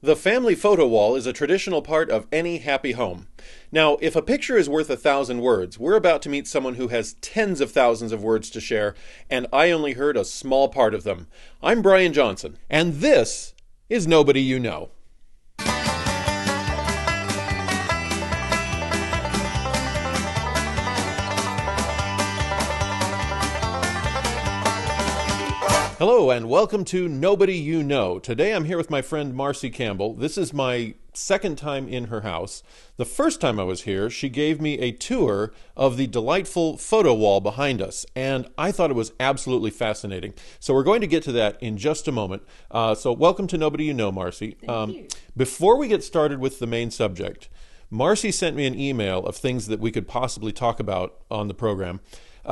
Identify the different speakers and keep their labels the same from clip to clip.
Speaker 1: The family photo wall is a traditional part of any happy home. Now, if a picture is worth 1,000 words, we're about to meet someone who has tens of thousands of words to share, and I only heard a small part of them. I'm Brian Johnson, and this is Nobody You Know. Hello and welcome to Nobody You Know. Today I'm here with my friend Marcy Campbell. This is my second time in her house. The first time I was here, she gave me a tour of the delightful photo wall behind us, and I thought it was absolutely fascinating. So we're going to get to that in just a moment. So welcome to Nobody You Know, Marcy.
Speaker 2: Thank you.
Speaker 1: Before we get started with the main subject, Marcy sent me an email of things that we could possibly talk about on the program.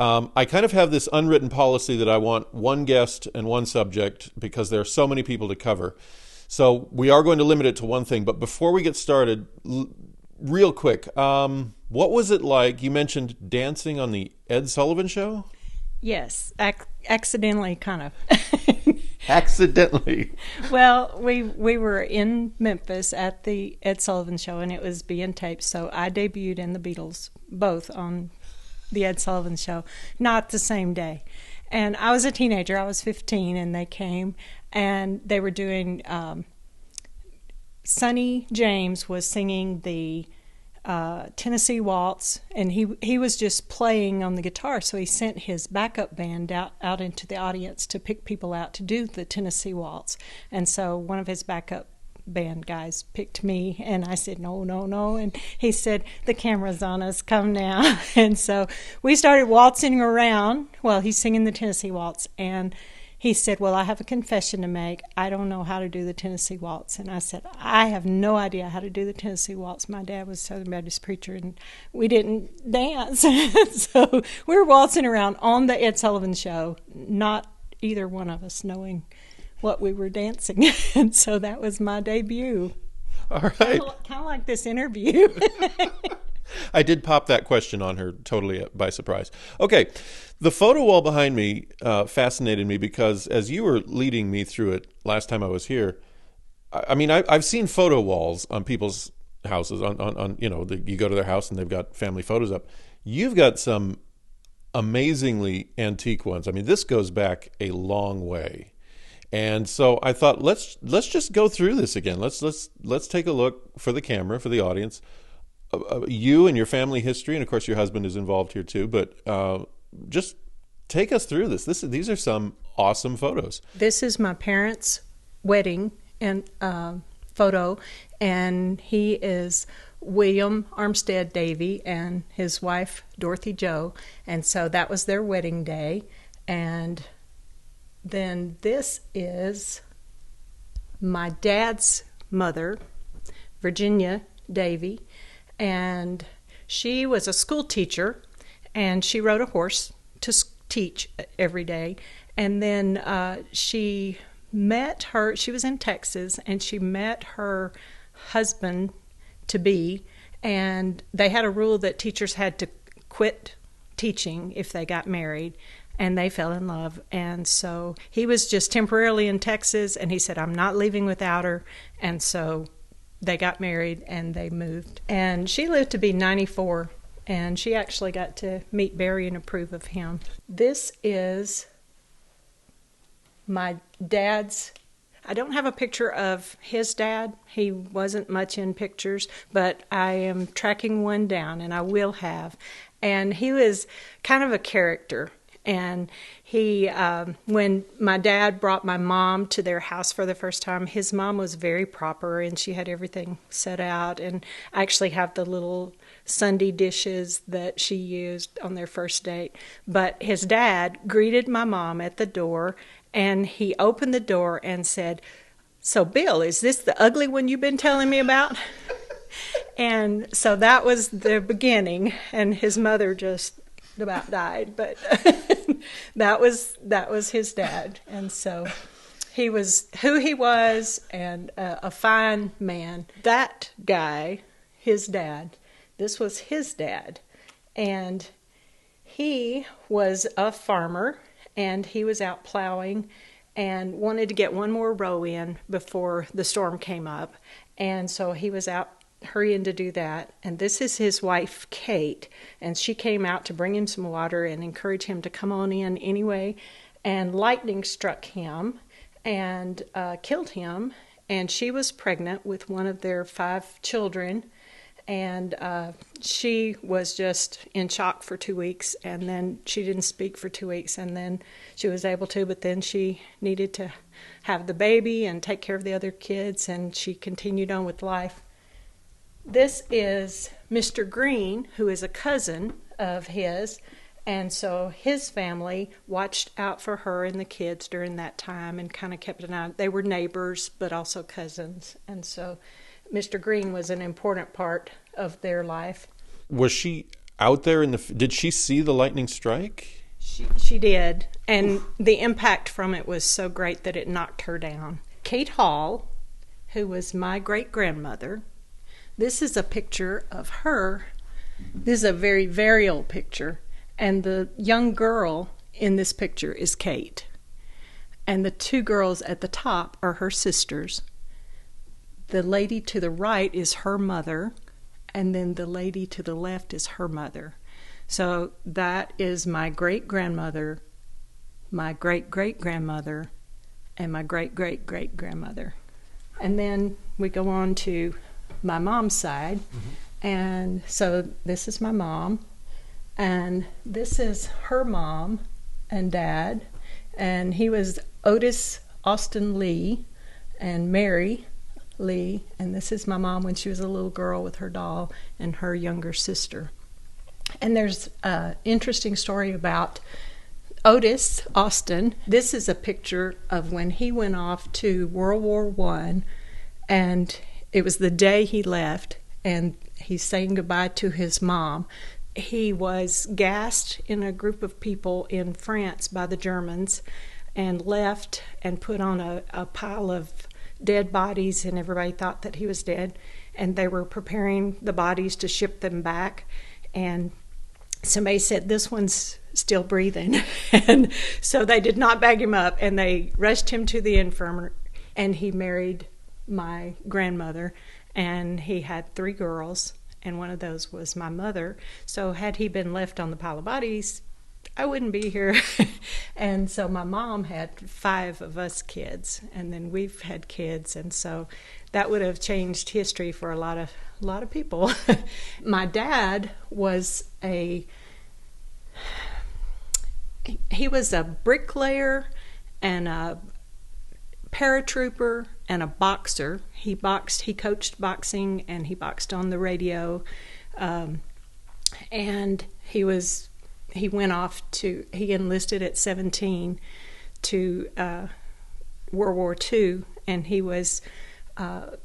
Speaker 1: I kind of have this unwritten policy that I want one guest and one subject because there are so many people to cover. So we are going to limit it to one thing. But before we get started, real quick, what was it like? You mentioned dancing on the Ed Sullivan Show?
Speaker 2: Yes, accidentally, kind of.
Speaker 1: Accidentally.
Speaker 2: Well, we were in Memphis at the Ed Sullivan Show, and it was being taped. So I debuted in the Beatles, both on the Ed Sullivan Show, not the same day. And I was a teenager. I was 15, and they came, and they were doing, Sonny James was singing the Tennessee Waltz, and he was just playing on the guitar, so he sent his backup band out into the audience to pick people out to do the Tennessee Waltz. And so one of his backup band guys picked me, and I said no, and he said, the camera's on us, come now. And so we started waltzing around while he's singing the Tennessee Waltz, and he said, well, I have a confession to make. I don't know how to do the Tennessee Waltz. And I said, I have no idea how to do the Tennessee Waltz. My dad was a Southern Baptist preacher, and we didn't dance. So we were waltzing around on the Ed Sullivan Show, not either one of us knowing what we were dancing. And so that was my debut.
Speaker 1: All right.
Speaker 2: Kind of like this interview.
Speaker 1: I did pop that question on her totally by surprise. Okay, the photo wall behind me fascinated me because as you were leading me through it last time I was here, I mean, I've seen photo walls on people's houses, on you know, you go to their house and they've got family photos up. You've got some amazingly antique ones. I mean, this goes back a long way. And so I thought, let's just go through this again. Let's take a look for the camera, for the audience. You and your family history, and of course your husband is involved here too. But just take us through this. These are some awesome photos.
Speaker 2: This is my parents' wedding and photo, and he is William Armstead Davy and his wife Dorothy Jo, and so that was their wedding day. And then this is my dad's mother, Virginia Davy, and she was a school teacher, and she rode a horse to teach every day. And then she was in Texas, and she met her husband-to-be, and they had a rule that teachers had to quit teaching if they got married. And they fell in love. And so he was just temporarily in Texas, and he said, I'm not leaving without her. And so they got married and they moved. And she lived to be 94, and she actually got to meet Barry and approve of him. This is my dad's. I don't have a picture of his dad. He wasn't much in pictures, but I am tracking one down, and I will have. And he was kind of a character. And he, when my dad brought my mom to their house for the first time, his mom was very proper, and she had everything set out. And I actually have the little Sunday dishes that she used on their first date. But his dad greeted my mom at the door, and he opened the door and said, so Bill, is this the ugly one you've been telling me about? And so that was the beginning, and his mother just about died, but that was his dad. And so he was who he was, and a fine man. That guy, his dad, this was his dad, and he was a farmer, and he was out plowing, and wanted to get one more row in before the storm came up. And so he was out hurrying to do that. And this is his wife, Kate, and she came out to bring him some water and encourage him to come on in anyway. And lightning struck him and killed him. And she was pregnant with one of their 5 children. And she was just in shock for 2 weeks, and then she didn't speak for 2 weeks, and then she was able to, but then she needed to have the baby and take care of the other kids, and she continued on with life. This is Mr. Green, who is a cousin of his, and so his family watched out for her and the kids during that time and kind of kept an eye. They were neighbors, but also cousins, and so Mr. Green was an important part of their life.
Speaker 1: Was she out there did she see the lightning strike?
Speaker 2: She did, and the impact from it was so great that it knocked her down. Kate Hall, who was my great-grandmother, this is a picture of her. This is a very, very old picture, and the young girl in this picture is Kate. And the 2 girls at the top are her sisters. The lady to the right is her mother, and then the lady to the left is her mother. So that is my great-grandmother, my great-great-grandmother, and my great-great-great-grandmother. And then we go on to my mom's side. And so this is my mom, and this is her mom and dad, and he was Otis Austin Lee and Mary Lee, and this is my mom when she was a little girl with her doll and her younger sister. And there's an interesting story about Otis Austin. This is a picture of when he went off to World War I, and it was the day he left, and he's saying goodbye to his mom. He was gassed in a group of people in France by the Germans and left and put on a pile of dead bodies, and everybody thought that he was dead, and they were preparing the bodies to ship them back, and somebody said, "This one's still breathing." And so they did not bag him up, and they rushed him to the infirmary, and he married my grandmother, and he had 3 girls, and one of those was my mother. So had he been left on the pile of bodies, I wouldn't be here. And so my mom had 5 of us kids, and then we've had kids, and so that would have changed history for a lot of people. My dad was he was a bricklayer and a paratrooper and a boxer. He coached boxing, and he boxed on the radio, and he enlisted at 17 to World War II, and he was a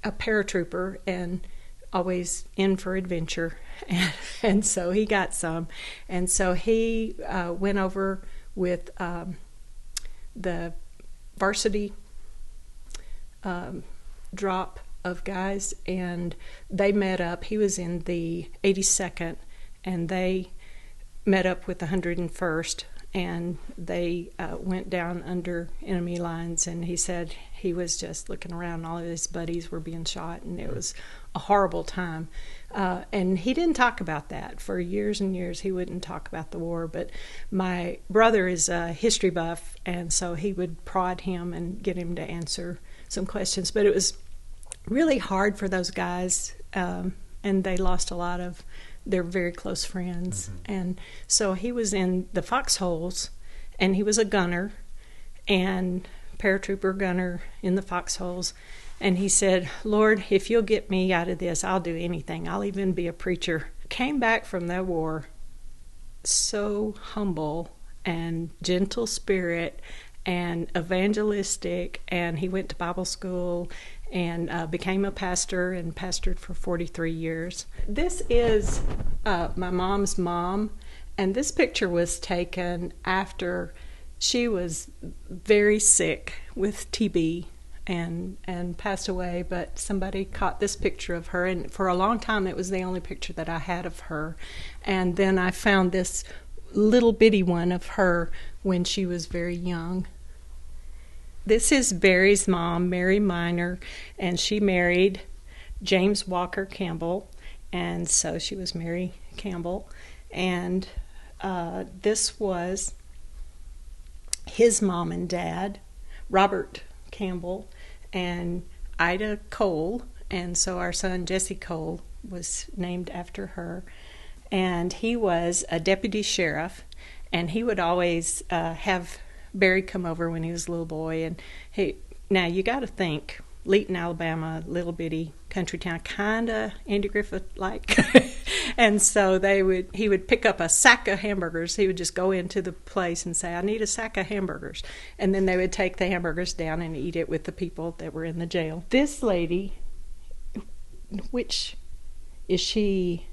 Speaker 2: paratrooper and always in for adventure, and so he got some, and so he went over with the varsity drop of guys, and they met up. He was in the 82nd, and they met up with the 101st, and they went down under enemy lines, and he said he was just looking around, all of his buddies were being shot, and it was a horrible time. And he didn't talk about that for years and years. He wouldn't talk about the war, but my brother is a history buff, and so he would prod him and get him to answer some questions. But it was really hard for those guys, and they lost a lot of their very close friends. And so he was in the foxholes, and he was a gunner, and paratrooper gunner in the foxholes. And he said, "Lord, if you'll get me out of this, I'll do anything. I'll even be a preacher." Came back from that war so humble and gentle spirit and evangelistic, and he went to Bible school and became a pastor and pastored for 43 years. This is my mom's mom, and this picture was taken after she was very sick with TB and passed away, but somebody caught this picture of her, and for a long time it was the only picture that I had of her. And then I found this little bitty one of her when she was very young. This is Barry's mom, Mary Miner, and she married James Walker Campbell, and so she was Mary Campbell. And this was his mom and dad, Robert Campbell and Ida Cole, and so our son Jesse Cole was named after her. And he was a deputy sheriff, and he would always have Barry come over when he was a little boy. And now you got to think, Leeton, Alabama, little bitty country town, kind of Andy Griffith like. And so he would pick up a sack of hamburgers. He would just go into the place and say, "I need a sack of hamburgers," and then they would take the hamburgers down and eat it with the people that were in the jail. This lady, which is she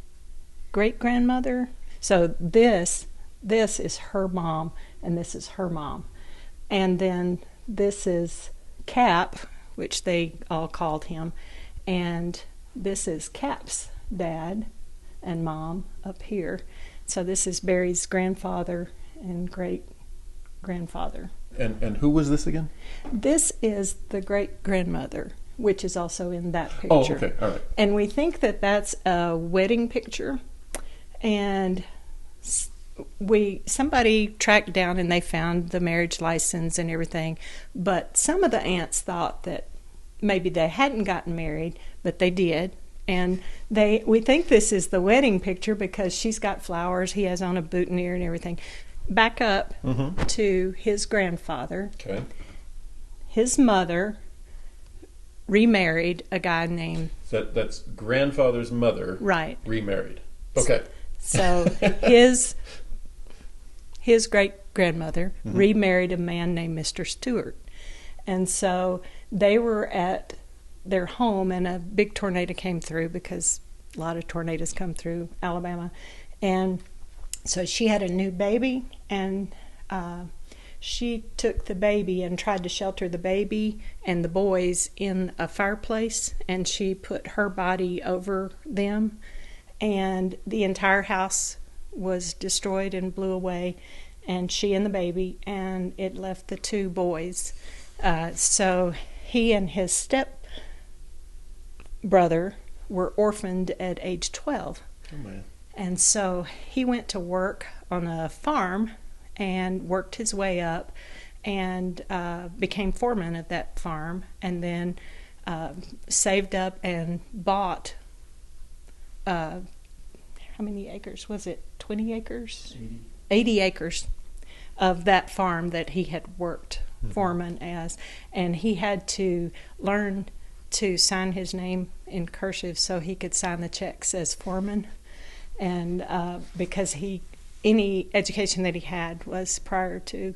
Speaker 2: great grandmother? So this is her mom, and this is her mom. And then this is Cap, which they all called him, and this is Cap's dad and mom up here. So this is Barry's grandfather and great-grandfather.
Speaker 1: And who was this again?
Speaker 2: This is the great-grandmother, which is also in that picture.
Speaker 1: Oh, okay, all right.
Speaker 2: And we think that that's a wedding picture, and somebody tracked down and they found the marriage license and everything, but some of the aunts thought that maybe they hadn't gotten married, but they did. And we think this is the wedding picture because she's got flowers, he has on a boutonniere and everything. Back up to his grandfather.
Speaker 1: Okay.
Speaker 2: His mother remarried a guy named...
Speaker 1: That's grandfather's mother.
Speaker 2: Right.
Speaker 1: Remarried. Okay.
Speaker 2: So his great-grandmother remarried a man named Mr. Stewart. And so they were at their home, and a big tornado came through because a lot of tornadoes come through Alabama. And so she had a new baby, and she took the baby and tried to shelter the baby and the boys in a fireplace, and she put her body over them, and the entire house was destroyed and blew away, and she and the baby, and it left the two boys. So he and his step brother were orphaned at age 12.
Speaker 1: Oh, man.
Speaker 2: And so he went to work on a farm and worked his way up and became foreman of that farm, and then saved up and bought how many acres was it? 20 acres? 80 acres of that farm that he had worked foreman as, and he had to learn to sign his name in cursive so he could sign the checks as foreman, and because any education that he had was prior to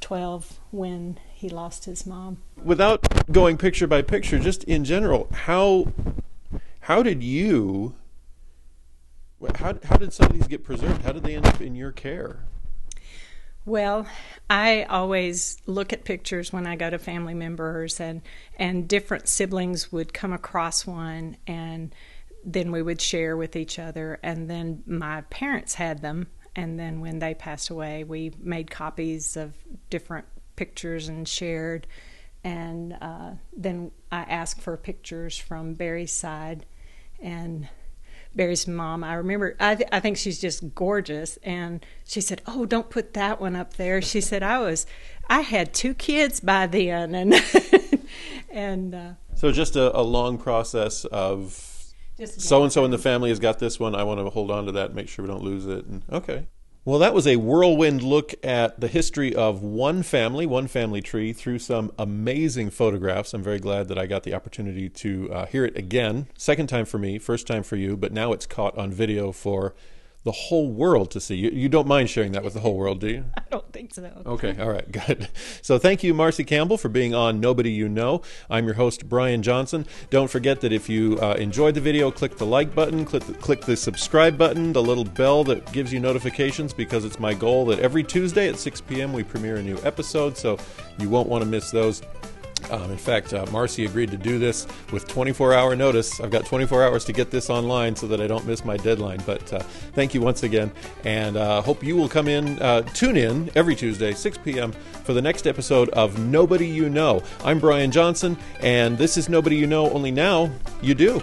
Speaker 2: 12 when he lost his mom.
Speaker 1: Without going picture by picture, just in general, how did some of these get preserved? How did they end up in your care?
Speaker 2: Well, I always look at pictures when I go to family members, and different siblings would come across one, and then we would share with each other. And then my parents had them, and then when they passed away, we made copies of different pictures and shared. And then I asked for pictures from Barry's side, and Barry's mom, I remember, I think she's just gorgeous, and she said, "Oh, don't put that one up there." She said, I had 2 kids by then, and
Speaker 1: so just a long process of so-and-so in the family has got this one, I want to hold on to that, make sure we don't lose it. And okay. Well, that was a whirlwind look at the history of one family tree through some amazing photographs. I'm very glad that I got the opportunity to hear it again. Second time for me, first time for you, but now it's caught on video for the whole world to see. You don't mind sharing that with the whole world, do you?
Speaker 2: I don't think so.
Speaker 1: Okay, all right, good. So thank you, Marcy Campbell, for being on Nobody You Know. I'm your host, Brian Johnson. Don't forget that if you enjoyed the video, click the like button, click the subscribe button, the little bell that gives you notifications, because it's my goal that every Tuesday at 6 p.m. we premiere a new episode, so you won't want to miss those. In fact, Marcy agreed to do this with 24-hour notice. I've got 24 hours to get this online so that I don't miss my deadline. But thank you once again, and hope you will tune in every Tuesday, 6 p.m. for the next episode of Nobody You Know. I'm Brian Johnson, and this is Nobody You Know, only now you do.